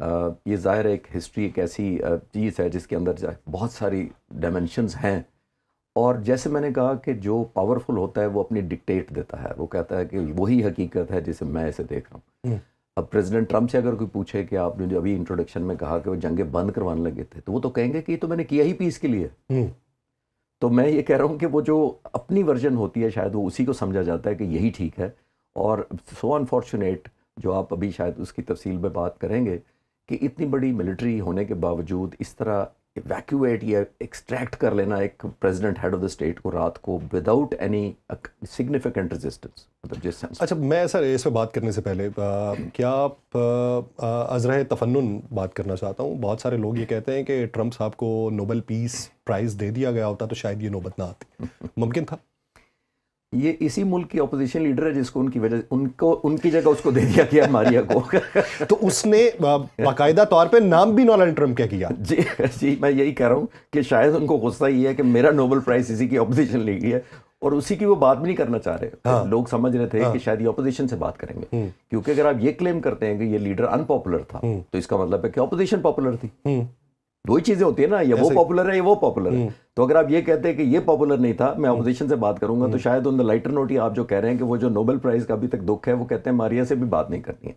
یہ ظاہر ہے ایک ہسٹری ایک ایسی چیز ہے جس کے اندر بہت ساری ڈائمنشنز ہیں، اور جیسے میں نے کہا کہ جو پاورفل ہوتا ہے وہ اپنی ڈکٹیٹ دیتا ہے، وہ کہتا ہے کہ وہی حقیقت ہے جسے میں اسے دیکھ رہا ہوں۔ اب پریزیڈنٹ ٹرمپ سے اگر کوئی پوچھے کہ آپ نے جو ابھی انٹروڈکشن میں کہا کہ وہ جنگیں بند کروانے لگے تھے، تو وہ تو کہیں گے کہ یہ تو میں نے کیا ہی پیس کے لیے۔ تو میں یہ کہہ رہا ہوں کہ وہ جو اپنی ورژن ہوتی ہے شاید وہ اسی کو سمجھا جاتا ہے کہ یہی ٹھیک ہے، اور سو انفارچونیٹ جو آپ ابھی شاید اس کی تفصیل میں بات کریں گے کہ اتنی بڑی ملٹری ہونے کے باوجود اس طرح ایویکویٹ یا ایکسٹریکٹ کر لینا ایک president head of the state کو رات کو وداؤٹ اینی سگنیفیکنٹ ریزسٹنس، مطلب جس سینس۔ اچھا، میں سر اس پہ بات کرنے سے پہلے کیا آپ ازرہ تفنن بات کرنا چاہتا ہوں۔ بہت سارے لوگ یہ کہتے ہیں کہ ٹرمپ صاحب کو نوبل پیس پرائز دے دیا گیا ہوتا تو شاید یہ نوبت نہ آتی، ممکن تھا؟ یہ اسی ملک کی اپوزیشن لیڈر ہے جس کو ان کی وجہ ان کی جگہ اس کو دے دیا گیا ماریا کو۔ تو اس نے باقاعدہ طور پہ نام بھی ڈونلڈ ٹرمپ کا کیا۔ جی میں یہی کہہ رہا ہوں کہ شاید ان کو غصہ یہ ہے کہ میرا نوبل پرائز اسی کی اپوزیشن لے گئی ہے، اور اسی کی وہ بات بھی نہیں کرنا چاہ رہے۔ لوگ سمجھ رہے تھے کہ شاید یہ اپوزیشن سے بات کریں گے، کیونکہ اگر آپ یہ کلیم کرتے ہیں کہ یہ لیڈر ان پاپولر تھا تو اس کا مطلب ہے کہ اپوزیشن پاپولر تھی۔ دو ہی چیزیں ہوتی ہیں نا، یا وہ پاپولر ہے یا وہ پاپولر ہے۔ تو اگر آپ یہ کہتے ہیں کہ یہ پاپولر نہیں تھا، میں اپوزیشن سے بات کروں گا، تو شاید ان دا لائٹر نوٹ آپ جو کہہ رہے ہیں کہ وہ جو نوبل پرائز کا ابھی تک دکھ ہے وہ کہتے ہیں ماریا سے بھی بات نہیں کرنی ہے۔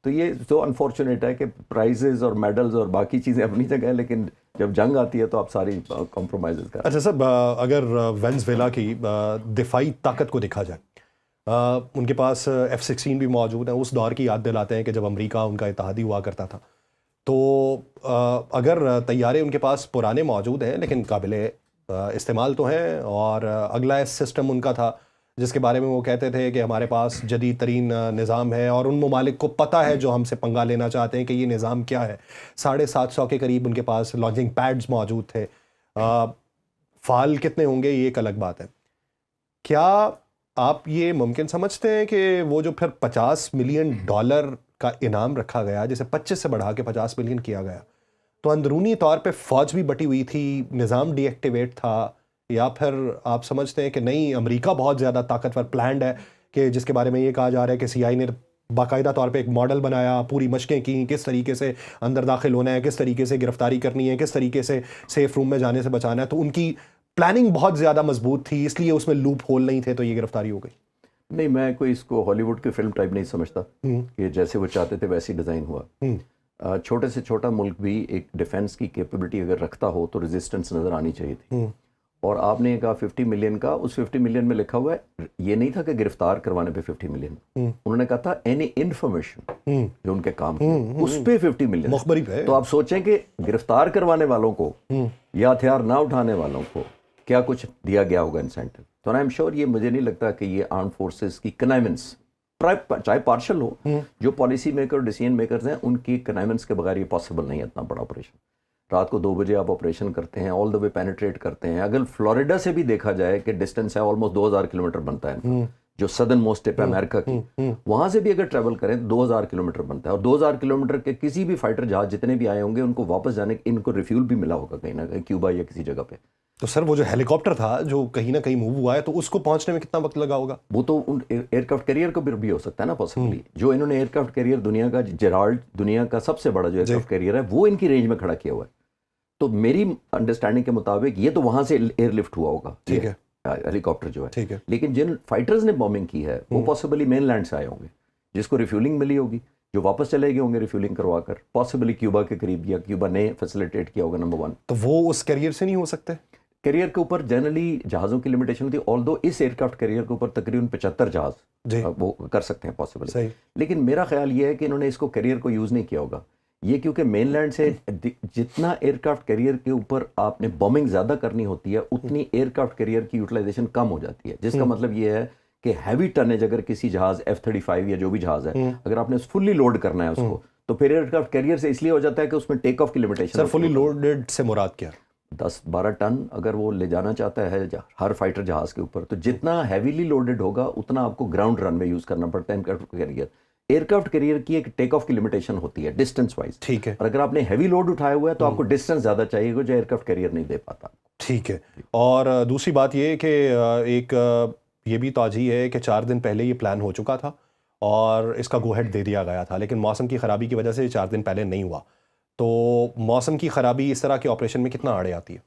تو یہ سو انفارچونیٹ ہے کہ پرائزز اور میڈلز اور باقی چیزیں اپنی جگہ ہیں، لیکن جب جنگ آتی ہے تو آپ ساری کمپرومائزز کریں۔ اچھا سر، اگر وینزویلا کی دفاعی طاقت کو دیکھا جائے، ان کے پاس F-16 بھی موجود ہیں، اس دور کی یاد دلاتے ہیں کہ جب امریکہ ان کا اتحادی ہوا کرتا تھا، تو اگر طیارے ان کے پاس پرانے موجود ہیں لیکن قابل استعمال تو ہیں، اور اگلا سسٹم ان کا تھا جس کے بارے میں وہ کہتے تھے کہ ہمارے پاس جدید ترین نظام ہے، اور ان ممالک کو پتہ ہے جو ہم سے پنگا لینا چاہتے ہیں کہ یہ نظام کیا ہے۔ 750 کے قریب ان کے پاس لانچنگ پیڈز موجود تھے۔ فعال کتنے ہوں گے یہ ایک الگ بات ہے۔ کیا آپ یہ ممکن سمجھتے ہیں کہ وہ جو پھر $50 ملین کا انعام رکھا گیا، جسے 25 سے بڑھا کے 50 ملین کیا گیا، تو اندرونی طور پہ فوج بھی بٹی ہوئی تھی، نظام ڈی ایکٹیویٹ تھا، یا پھر آپ سمجھتے ہیں کہ نہیں، امریکہ بہت زیادہ طاقتور پلانڈ ہے کہ جس کے بارے میں یہ کہا جا رہا ہے کہ CIA نے باقاعدہ طور پہ ایک ماڈل بنایا، پوری مشقیں کی، کس طریقے سے اندر داخل ہونا ہے، کس طریقے سے گرفتاری کرنی ہے، کس طریقے سے سیف روم میں جانے سے بچانا ہے، تو ان کی پلاننگ بہت زیادہ مضبوط تھی، اس لیے اس میں لوپ ہول نہیں تھے، تو یہ گرفتاری ہو گئی؟ نہیں، میں کوئی اس کو ہالی ووڈ کی فلم ٹائپ نہیں سمجھتا کہ جیسے وہ چاہتے تھے ویسی ڈیزائن ہوا۔ چھوٹے سے چھوٹا ملک بھی ایک ڈیفنس کی کیپیبلٹی اگر رکھتا ہو تو ریزسٹنس نظر آنی چاہیے تھی۔ اور آپ نے کہا 50 ملین کا، اس 50 ملین میں لکھا ہوا ہے، یہ نہیں تھا کہ گرفتار کروانے پہ 50 ملین، انہوں نے کہا تھا اینی انفارمیشن جو ان کے کام کی اس پہ 50 ملین مخبری پہ۔ تو آپ سوچیں کہ گرفتار کروانے والوں کو یا ہتھیار نہ اٹھانے والوں کو کیا کچھ دیا گیا ہوگا انسینٹیو۔ تو آئی ایم شیور یہ مجھے نہیں لگتا کہ یہ آرم فورسز کی کنائمنس، چاہے پارشل ہو، جو پالیسی میکر ڈیسیژن میکرز ہیں ان کی کنائمنس کے بغیر یہ پاسبل نہیں ہے اتنا بڑا آپریشن۔ رات کو 2 بجے آپ آپریشن کرتے ہیں، آل دا وے پینیٹریٹ کرتے ہیں۔ اگر فلوریڈا سے بھی دیکھا جائے کہ ڈسٹینس ہے آلموسٹ 2000 کلومیٹر بنتا ہے، جو سدرن موسٹ ٹپ ہے امریکہ کی، وہاں سے بھی اگر ٹریول کریں 2000 کلومیٹر بنتا ہے، اور 2000 کلومیٹر کے کسی بھی فائٹر جہاز جتنے بھی آئے ہوں گے ان کو واپس جانے ان کو ریفیول بھی ملا ہوگا کہیں نہ کہیں کیوبا یا کسی جگہ پہ۔ تو سر وہ جو ہیلی کاپٹر تھا جو کہیں نہ کہیں موو ہوا ہے، تو اس کو پہنچنے میں کتنا وقت لگا ہوگا؟ وہ تو ایئر کرافٹ کیریئر کو بھی ہو سکتا ہے نا پاسبلی۔ جو انہوں نے ایئر کرافٹ کیریئر دنیا کا جیرالڈ، دنیا کا سب سے بڑا جو ایئر کرافٹ کیریئر ہے، وہ ان کی رینج میں کھڑا کیا ہوا ہے۔ تو میری انڈرسٹینڈنگ کے مطابق یہ تو وہاں سے ایئر لفٹ ہوا ہوگا، ٹھیک ہے، ہیلی کاپٹر جو ہے، ٹھیک ہے۔ لیکن جن فائٹرز نے بومبنگ کی ہے وہ پاسبلی مین لینڈ سے آئے ہوں گے، جس کو ریفیولنگ ملی ہوگی، جو واپس چلے گئے ہوں گے ریفیولنگ کروا کر، پاسبلی کیوبا کے قریب، یا کیوبا نے فیسیلیٹیٹ کیا ہوگا نمبر 1۔ تو وہ اس کیریئر سے نہیں ہو سکتے؟ کیریئر کے اوپر جنرلی جہازوں کی لمیٹیشن ہوتی ہے، آلدو اس ایئر کرافٹ کیریئر کے اوپر تقریباً 75 جہاز وہ کر سکتے ہیں پاسبل۔ لیکن میرا خیال یہ ہے کہ انہوں نے اس کو کیریئر کو یوز نہیں کیا ہوگا، یہ کیونکہ مین لینڈ سے جتنا ایئر کرافٹ کیریئر کے اوپر آپ نے بومبنگ زیادہ کرنی ہوتی ہے، اتنی ایئر کرافٹ کیریئر کی یوٹیلائزیشن کم ہو جاتی ہے، جس کا مطلب یہ ہے کہ ہیوی ٹنیج اگر کسی جہاز F-35 یا جو بھی جہاز ہے، اگر آپ نے فلی لوڈ کرنا ہے اس کو، تو پھر ایئر کرافٹ کیریئر سے اس لیے ہو جاتا ہے کہ اس میں ٹیک آف کی لمیٹیشن۔ سر فلی لوڈڈ سے مراد کیا؟ 10-12 ٹن اگر وہ لے جانا چاہتا ہے ہر فائٹر جہاز کے اوپر، تو جتنا ہیویلی لوڈڈ ہوگا اتنا آپ کو گراؤنڈ رن میں یوز کرنا پڑتا ہے aircraft carrier. Aircraft carrier کی ایک ٹیک آف کی لمیٹیشن ہوتی ہے ڈسٹینس وائز، ٹھیک ہے، اور اگر آپ نے ہیوی لوڈ اٹھایا ہوا ہے تو آپ کو ڈسٹینس زیادہ چاہیے گا جو ایئر کرافٹ کیریئر نہیں دے پاتا۔ ٹھیک ہے۔ اور دوسری بات یہ کہ ایک یہ بھی توجہ ہے کہ 4 دن پہلے یہ پلان ہو چکا تھا اور اس کا گو ہیڈ دے دیا گیا تھا، لیکن موسم کی خرابی کی وجہ سے 4 دن پہلے نہیں ہوا۔ تو موسم کی خرابی اس طرح کے آپریشن میں کتنا آڑے آتی ہے؟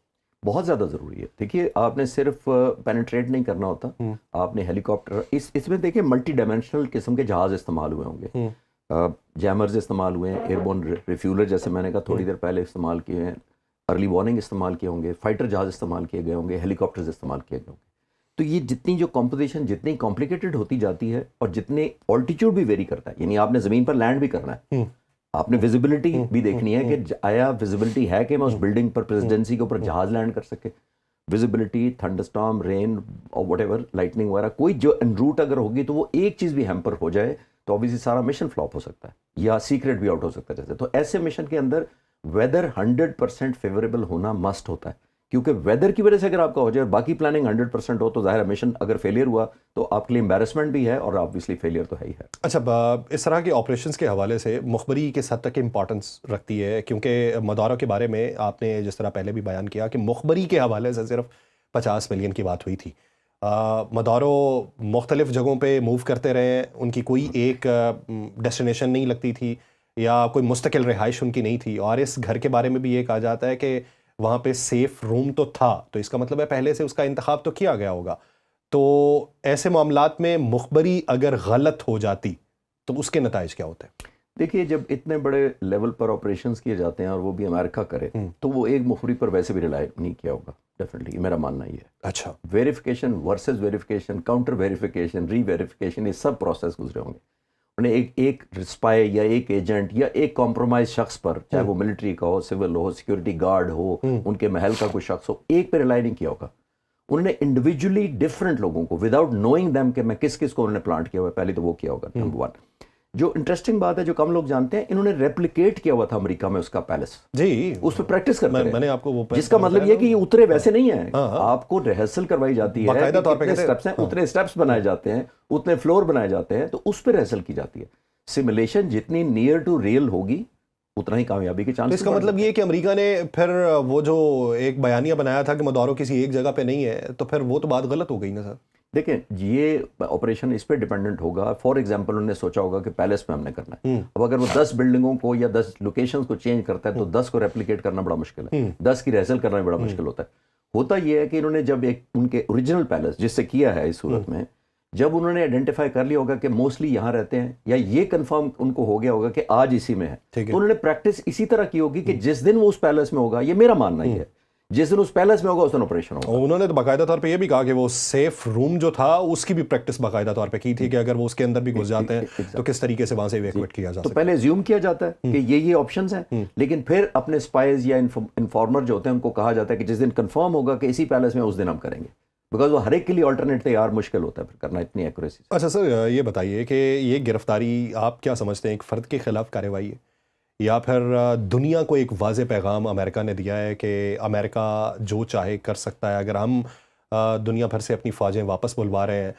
بہت زیادہ ضروری ہے. دیکھیے آپ نے صرف پینیٹریٹ نہیں کرنا ہوتا, آپ نے ہیلی کاپٹر, اس میں دیکھیں ملٹی ڈائمینشنل قسم کے جہاز استعمال ہوئے ہوں گے, جیمرز استعمال ہوئے ہیں, ایئر بورن ریفیولر جیسے میں نے کہا تھوڑی دیر پہلے استعمال کیے ہیں, ارلی وارننگ استعمال کیے ہوں گے, فائٹر جہاز استعمال کیے گئے ہوں گے, ہیلی کاپٹرز استعمال کیے گئے ہوں گے. تو یہ جتنی جو کمپوزیشن جتنی کمپلیکیٹڈ ہوتی جاتی ہے اور جتنے آلٹیچیوڈ بھی ویری کرتا ہے, یعنی آپ نے زمین پر لینڈ بھی کرنا ہے, آپ نے ویزیبلٹی بھی دیکھنی ہے کہ آیا ویزیبلٹی ہے کہ میں اس بلڈنگ پر پریزیڈنسی کے اوپر جہاز لینڈ کر سکے. ویزیبلٹی, تھنڈر اسٹارم, رین اور واٹ ایور, لائٹننگ وغیرہ, کوئی جو ان روٹ اگر ہوگی تو وہ ایک چیز بھی ہیمپر ہو جائے تو obviously سارا مشن فلاپ ہو سکتا ہے یا سیکریٹ بھی آؤٹ ہو سکتا ہے جیسے. تو ایسے مشن کے اندر ویدر 100% فیوریبل ہونا مسٹ ہوتا ہے, کیونکہ ویدر کی وجہ سے اگر آپ کا ہو جائے باقی پلاننگ 100% ہو تو ظاہر مشن اگر فیلئر ہوا تو آپ کے لیے امبیرسمنٹ بھی ہے اور obviously فیلئر تو ہے ہی ہے. اچھا, اس طرح کے آپریشنس کے حوالے سے مخبری کس حد تک امپورٹنس رکھتی ہے؟ کیونکہ مدارو کے بارے میں آپ نے جس طرح پہلے بھی بیان کیا کہ مخبری کے حوالے سے صرف 50 ملین کی بات ہوئی تھی. مدارو مختلف جگہوں پہ موو کرتے رہے, ان کی کوئی ایک ڈیسٹینیشن نہیں لگتی تھی یا کوئی مستقل رہائش ان کی نہیں تھی, اور اس گھر کے بارے میں بھی یہ کہا جاتا ہے کہ وہاں پہ سیف روم تو تھا, تو اس کا مطلب ہے پہلے سے اس کا انتخاب تو کیا گیا ہوگا. تو ایسے معاملات میں مخبری اگر غلط ہو جاتی تو اس کے نتائج کیا ہوتے ہیں؟ دیکھیے جب اتنے بڑے لیول پر آپریشنز کیے جاتے ہیں اور وہ بھی امریکہ کرے تو وہ ایک مخبری پر ویسے بھی ریلائی نہیں کیا ہوگا, ڈیفینیٹلی میرا ماننا یہ ہے. اچھا, verification versus verification, counter verification, reverification, یہ سب پروسیس گزرے ہوں گے. انہیں ایک اسپائی یا ایک ایجنٹ یا ایک کمپرومائز شخص پر, چاہے وہ ملٹری کا ہو, سول ہو, سیکورٹی گارڈ ہو, ان کے محل کا کوئی شخص ہو, ایک پہ ریلائی نہیں کیا ہوگا. انہوں نے انڈیویجولی ڈفرینٹ لوگوں کو وداؤٹ نوئنگ دیم کہ میں کس کس کو انہوں نے پلانٹ کیا ہوا ہے, پہلے تو وہ کیا ہوگا. نمبر 1 جو انٹرسٹنگ بات ہے جو کم لوگ جانتے ہیں, انہوں نے ریپلیکیٹ کیا ہوا تھا امریکہ میں اس کا پیلس, جی اس پہ پریکٹس کرتے میں نے آپ کو وہ جس کا مطلب یہ کہ یہ اترے ویسے نہیں ہے, آپ کو ریہرسل کروائی جاتی ہے, باقاعدہ طور پہ اسٹیپس ہیں, اتنے اسٹیپس بنائے جاتے ہیں, اتنے فلور بنائے جاتے ہیں, تو اس پہ ریہرسل کی جاتی ہے. سیمولیشن جتنی نیئر ٹو ریئل ہوگی اتنا ہی کامیابی کے چانس. اس کا مطلب یہ کہ امریکہ نے پھر وہ جو ایک بیانیہ بنایا تھا کہ مدارو کسی ایک جگہ پہ نہیں ہے, تو پھر وہ تو بات غلط ہو گئی نا سر. دیکھیں یہ آپریشن اس پہ ڈیپینڈنٹ ہوگا. فار ایگزامپل انہوں نے سوچا ہوگا کہ پیلس میں ہم نے کرنا ہے, اب اگر وہ 10 بلڈنگوں کو یا 10 لوکیشنز کو چینج کرتا ہے تو 10 کو ریپلیکیٹ کرنا بڑا مشکل ہے, 10 کی ریہرسل کرنا بھی بڑا مشکل ہوتا ہے. ہوتا یہ ہے کہ انہوں نے جب ایک ان کے اوریجنل پیلس جس سے کیا ہے اس صورت میں, جب انہوں نے آئیڈینٹیفائی کر لیا ہوگا کہ موسٹلی یہاں رہتے ہیں یا یہ کنفرم ان کو ہو گیا ہوگا کہ آج اسی میں ہے, تو انہوں نے پریکٹس اسی طرح کی ہوگی کہ جس دن وہ اس پیلس میں ہوگا, یہ میرا ماننا ہی ہے, جس دن اس پیلس میں ہوگا اس دن آپریشن ہوگا. انہوں نے تو باقاعدہ طور پہ یہ بھی کہا کہ وہ سیف روم جو تھا اس کی بھی پریکٹس باقاعدہ طور پہ کی تھی کہ اگر وہ اس کے اندر بھی گھس جاتے ہیں تو کس طریقے سے وہاں سے ایویکویٹ کیا جا سکتا ہے. تو پہلے زیوم کیا جاتا ہے کہ یہ آپشنز ہیں, لیکن پھر اپنے اسپائز یا انفارمر جو ہوتے ہیں ان کو کہا جاتا ہے کہ جس دن کنفرم ہوگا کہ اسی پیلس میں اس دن ہم کریں گے, بیکاز وہ ہر ایک کے لیے آلٹرنیٹ تیار مشکل ہوتا ہے پھر کرنا اتنی ایکوریسی. اچھا سر, یہ بتائیے کہ یہ گرفتاری آپ کیا سمجھتے ہیں ایک فرد کے خلاف کارروائی ہے یا پھر دنیا کو ایک واضح پیغام امریکہ نے دیا ہے کہ امریکہ جو چاہے کر سکتا ہے, اگر ہم دنیا بھر سے اپنی فوجیں واپس بلوا رہے ہیں